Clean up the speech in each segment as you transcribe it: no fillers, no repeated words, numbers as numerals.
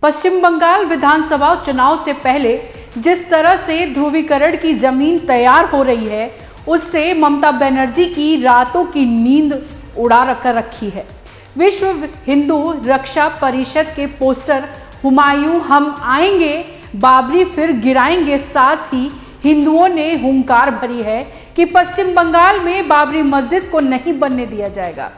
पश्चिम बंगाल विधानसभा चुनाव से पहले जिस तरह से ध्रुवीकरण की जमीन तैयार हो रही है, उससे ममता बनर्जी की रातों की नींद उड़ा रखी है। विश्व हिंदू रक्षा परिषद के पोस्टर हुमायूं हम आएंगे, बाबरी फिर गिराएंगे, साथ ही हिंदुओं ने हुंकार भरी है कि पश्चिम बंगाल में बाबरी मस्जिद को नहीं बनने दिया जाएगा।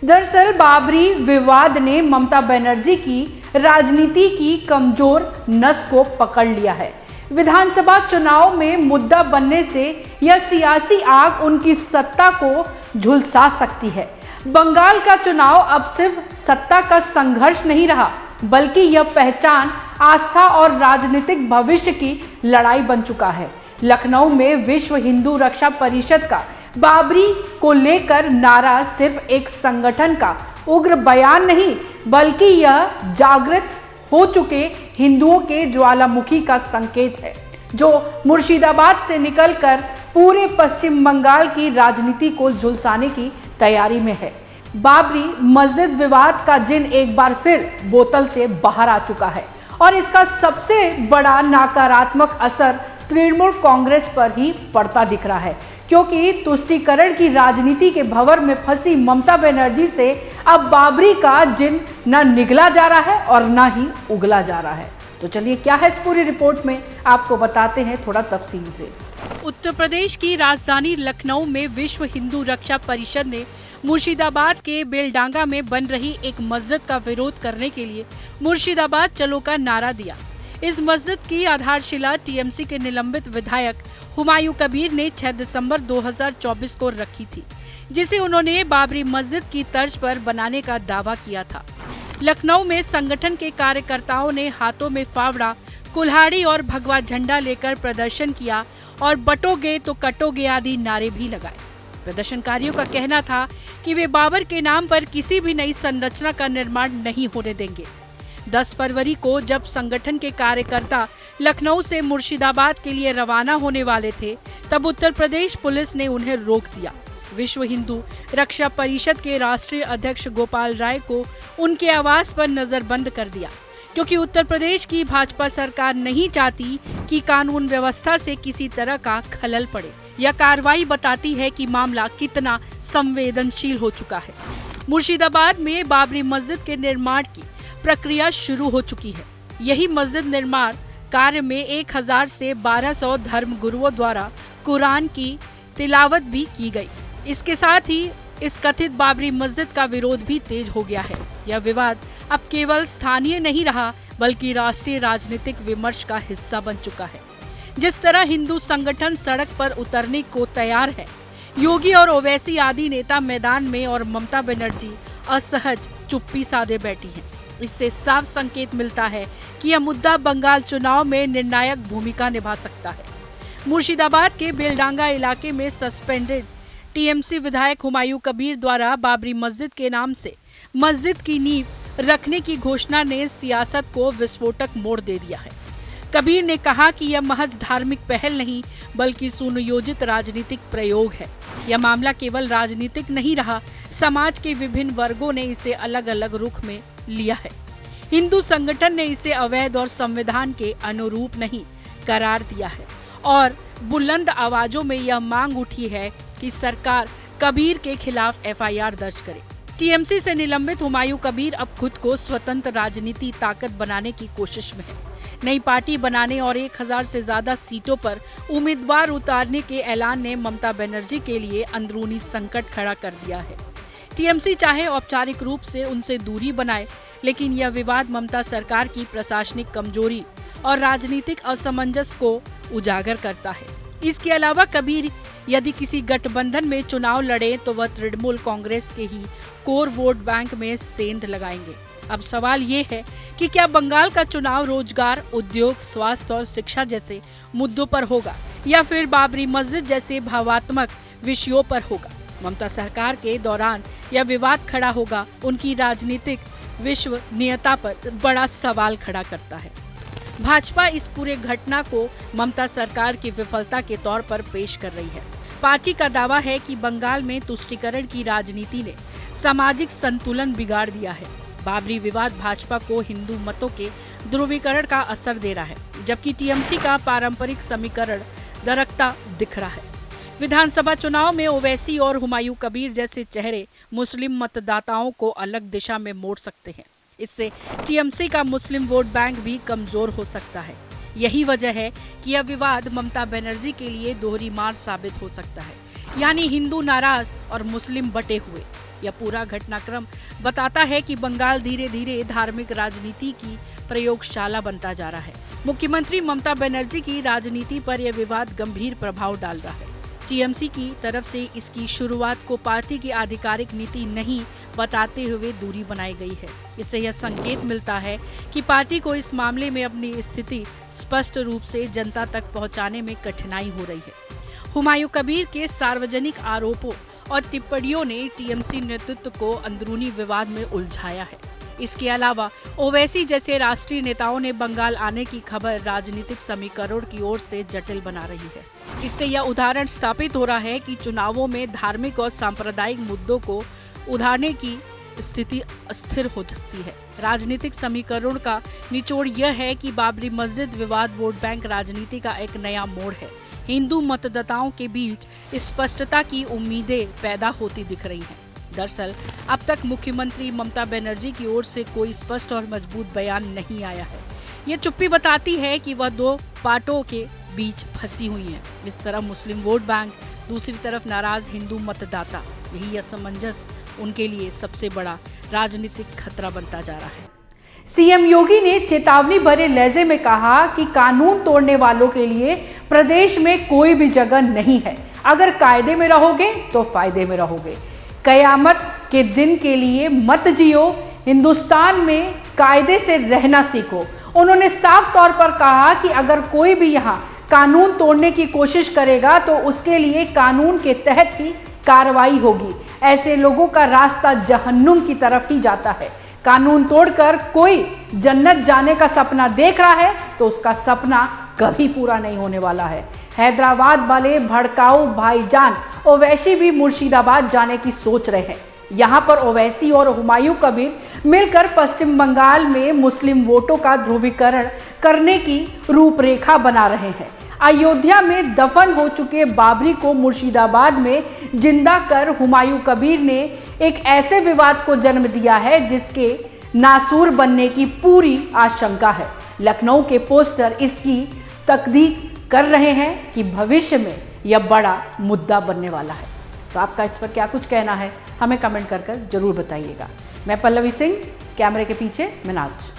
दरअसल बाबरी विवाद ने ममता बनर्जी की राजनीति की कमजोर नस को पकड़ लिया है। विधानसभा चुनाव में मुद्दा बनने से यह सियासी आग उनकी सत्ता को झुलसा सकती है। बंगाल का चुनाव अब सिर्फ सत्ता का संघर्ष नहीं रहा, बल्कि यह पहचान, आस्था और राजनीतिक भविष्य की लड़ाई बन चुका है। लखनऊ में विश्व हिंदू रक्षा परिषद का बाबरी को लेकर नारा सिर्फ एक संगठन का उग्र बयान नहीं, बल्कि यह जागृत हो चुके हिंदुओं के ज्वालामुखी का संकेत है, जो मुर्शिदाबाद से निकलकर पूरे पश्चिम बंगाल की राजनीति को झुलसाने की तैयारी में है। बाबरी मस्जिद विवाद का जिन एक बार फिर बोतल से बाहर आ चुका है और इसका सबसे बड़ा नकारात्मक असर तृणमूल कांग्रेस पर ही पड़ता दिख रहा है, क्योंकि तुष्टीकरण की राजनीति के भंवर में फंसी ममता बनर्जी से अब बाबरी का जिन न निगला जा रहा है और न ही उगला जा रहा है। तो चलिए क्या है इस पूरी रिपोर्ट में, आपको बताते हैं थोड़ा तफसील से। उत्तर प्रदेश की राजधानी लखनऊ में विश्व हिंदू रक्षा परिषद ने मुर्शिदाबाद के बेलडांगा में बन रही एक मस्जिद का विरोध करने के लिए मुर्शिदाबाद चलो का नारा दिया। इस मस्जिद की आधारशिला टीएमसी के निलंबित विधायक हुमायूं कबीर ने 6 दिसंबर 2024 को रखी थी, जिसे उन्होंने बाबरी मस्जिद की तर्ज पर बनाने का दावा किया था। लखनऊ में संगठन के कार्यकर्ताओं ने हाथों में फावड़ा, कुल्हाड़ी और भगवा झंडा लेकर प्रदर्शन किया और बटोगे तो कटोगे आदि नारे भी लगाए। प्रदर्शनकारियों का कहना था कि वे बाबर के नाम पर किसी भी नई संरचना का निर्माण नहीं होने देंगे। 10 फरवरी को जब संगठन के कार्यकर्ता लखनऊ से मुर्शिदाबाद के लिए रवाना होने वाले थे, तब उत्तर प्रदेश पुलिस ने उन्हें रोक दिया। विश्व हिंदू रक्षा परिषद के राष्ट्रीय अध्यक्ष गोपाल राय को उनके आवास पर नजरबंद कर दिया, क्योंकि उत्तर प्रदेश की भाजपा सरकार नहीं चाहती कि कानून व्यवस्था से किसी तरह का खलल पड़े। यह कार्रवाई बताती है कि मामला कितना संवेदनशील हो चुका है। मुर्शिदाबाद में बाबरी मस्जिद के निर्माण की प्रक्रिया शुरू हो चुकी है। यही मस्जिद निर्माण कार्य में 1000 से 1200 धर्म गुरुओं द्वारा कुरान की तिलावत भी की गई। इसके साथ ही इस कथित बाबरी मस्जिद का विरोध भी तेज हो गया है। यह विवाद अब केवल स्थानीय नहीं रहा, बल्कि राष्ट्रीय राजनीतिक विमर्श का हिस्सा बन चुका है। जिस तरह हिंदू संगठन सड़क पर उतरने को तैयार है, योगी और ओवैसी आदि नेता मैदान में और ममता बनर्जी असहज चुप्पी साधे बैठी हैं। इससे साफ संकेत मिलता है कि यह मुद्दा बंगाल चुनाव में निर्णायक भूमिका निभा सकता है। मुर्शिदाबाद के बेलडांगा इलाके में सस्पेंडेड टीएमसी विधायक हुमायूं कबीर द्वारा बाबरी मस्जिद के नाम से मस्जिद की नींव रखने की घोषणा ने सियासत को विस्फोटक मोड़ दे दिया है। कबीर ने कहा कि यह महज धार्मिक पहल नहीं, बल्कि सुनियोजित राजनीतिक प्रयोग है। यह मामला केवल राजनीतिक नहीं रहा, समाज के विभिन्न वर्गों ने इसे अलग अलग रुख में लिया है। हिंदू संगठन ने इसे अवैध और संविधान के अनुरूप नहीं करार दिया है और बुलंद आवाजों में यह मांग उठी है कि सरकार कबीर के खिलाफ एफआईआर दर्ज करे। टीएमसी से निलंबित हुमायूं कबीर अब खुद को स्वतंत्र राजनीति ताकत बनाने की कोशिश में है। नई पार्टी बनाने और 1000 से ज्यादा सीटों पर उम्मीदवार उतारने के ऐलान ने ममता बनर्जी के लिए अंदरूनी संकट खड़ा कर दिया है। टीएमसी चाहे औपचारिक रूप से उनसे दूरी बनाए, लेकिन यह विवाद ममता सरकार की प्रशासनिक कमजोरी और राजनीतिक असमंजस को उजागर करता है। इसके अलावा कबीर यदि किसी गठबंधन में चुनाव लड़े तो वह तृणमूल कांग्रेस के ही कोर वोट बैंक में सेंध लगाएंगे। अब सवाल ये है कि क्या बंगाल का चुनाव रोजगार, उद्योग, स्वास्थ्य और शिक्षा जैसे मुद्दों पर होगा या फिर बाबरी मस्जिद जैसे भावात्मक विषयों पर होगा। ममता सरकार के दौरान यह विवाद खड़ा होगा, उनकी राजनीतिक विश्वसनीयता पर बड़ा सवाल खड़ा करता है। भाजपा इस पूरे घटना को ममता सरकार की विफलता के तौर पर पेश कर रही है। पार्टी का दावा है कि बंगाल में तुष्टीकरण की राजनीति ने सामाजिक संतुलन बिगाड़ दिया है। बाबरी विवाद भाजपा को हिंदू मतों के ध्रुवीकरण का असर दे रहा है, जबकि टीएमसी का पारंपरिक समीकरण दरकता दिख रहा है। विधानसभा चुनाव में ओवैसी और हुमायूं कबीर जैसे चेहरे मुस्लिम मतदाताओं को अलग दिशा में मोड़ सकते हैं। इससे टीएमसी का मुस्लिम वोट बैंक भी कमजोर हो सकता है। यही वजह है कि यह विवाद ममता बनर्जी के लिए दोहरी मार साबित हो सकता है, यानी हिंदू नाराज और मुस्लिम बटे हुए। यह पूरा घटनाक्रम बताता है कि बंगाल धीरे धीरे धार्मिक राजनीति की प्रयोगशाला बनता जा रहा है। मुख्यमंत्री ममता बनर्जी की राजनीति पर यह विवाद गंभीर प्रभाव डाल रहा है। टीएमसी की तरफ से इसकी शुरुआत को पार्टी की आधिकारिक नीति नहीं बताते हुए दूरी बनाई गई है। इससे यह संकेत मिलता है कि पार्टी को इस मामले में अपनी स्थिति स्पष्ट रूप से जनता तक पहुंचाने में कठिनाई हो रही है। हुमायूं कबीर के सार्वजनिक आरोपों और टिप्पणियों ने टीएमसी नेतृत्व को अंदरूनी विवाद में उलझाया है। इसके अलावा ओवैसी जैसे राष्ट्रीय नेताओं ने बंगाल आने की खबर राजनीतिक समीकरण की ओर से जटिल बना रही है। इससे यह उदाहरण स्थापित हो रहा है कि चुनावों में धार्मिक और सांप्रदायिक मुद्दों को उधारने की स्थिति अस्थिर हो सकती है। राजनीतिक समीकरण का निचोड़ यह है कि बाबरी मस्जिद विवाद वोट बैंक राजनीति का एक नया मोड़ है। हिंदू मतदाताओं के बीच स्पष्टता की उम्मीदें पैदा होती दिख रही हैं। दरअसल अब तक मुख्यमंत्री ममता बनर्जी की ओर से कोई स्पष्ट और मजबूत बयान नहीं आया है। ये चुप्पी बताती है कि वह दो पार्टों के बीच फंसी हुई हैं। इस तरफ मुस्लिम वोट बैंक, दूसरी तरफ नाराज हिंदू मतदाता। यही असमंजस उनके लिए सबसे बड़ा राजनीतिक खतरा बनता जा रहा है। सीएम योगी ने चेतावनी भरे लहजे में कहा कि कानून तोड़ने वालों के लिए प्रदेश में कोई भी जगह नहीं है। अगर कायदे में रहोगे तो फायदे में रहोगे। कयामत के दिन के लिए मत जियो, हिंदुस्तान में कायदे से रहना सीखो। उन्होंने साफ तौर पर कहा कि अगर कोई भी यहाँ कानून तोड़ने की कोशिश करेगा तो उसके लिए कानून के तहत ही कार्रवाई होगी। ऐसे लोगों का रास्ता जहन्नुम की तरफ ही जाता है। कानून तोड़कर कोई जन्नत जाने का सपना देख रहा है तो उसका सपना कभी पूरा नहीं होने वाला है। हैदराबाद वाले भड़काऊ भाईजान ओवैसी भी मुर्शिदाबाद जाने की सोच रहे हैं। यहाँ पर ओवैसी और हुमायूं कबीर मिलकर पश्चिम बंगाल में मुस्लिम वोटों का ध्रुवीकरण करने की रूपरेखा बना रहे हैं। अयोध्या में दफन हो चुके बाबरी को मुर्शिदाबाद में जिंदा कर हुमायूं कबीर ने एक ऐसे विवाद को जन्म दिया है जिसके नासूर बनने की पूरी आशंका है। लखनऊ के पोस्टर इसकी तकदीक कर रहे हैं कि भविष्य में यह बड़ा मुद्दा बनने वाला है। तो आपका इस पर क्या कुछ कहना है, हमें कमेंट कर जरूर बताइएगा। मैं पल्लवी सिंह, कैमरे के पीछे मिनाज।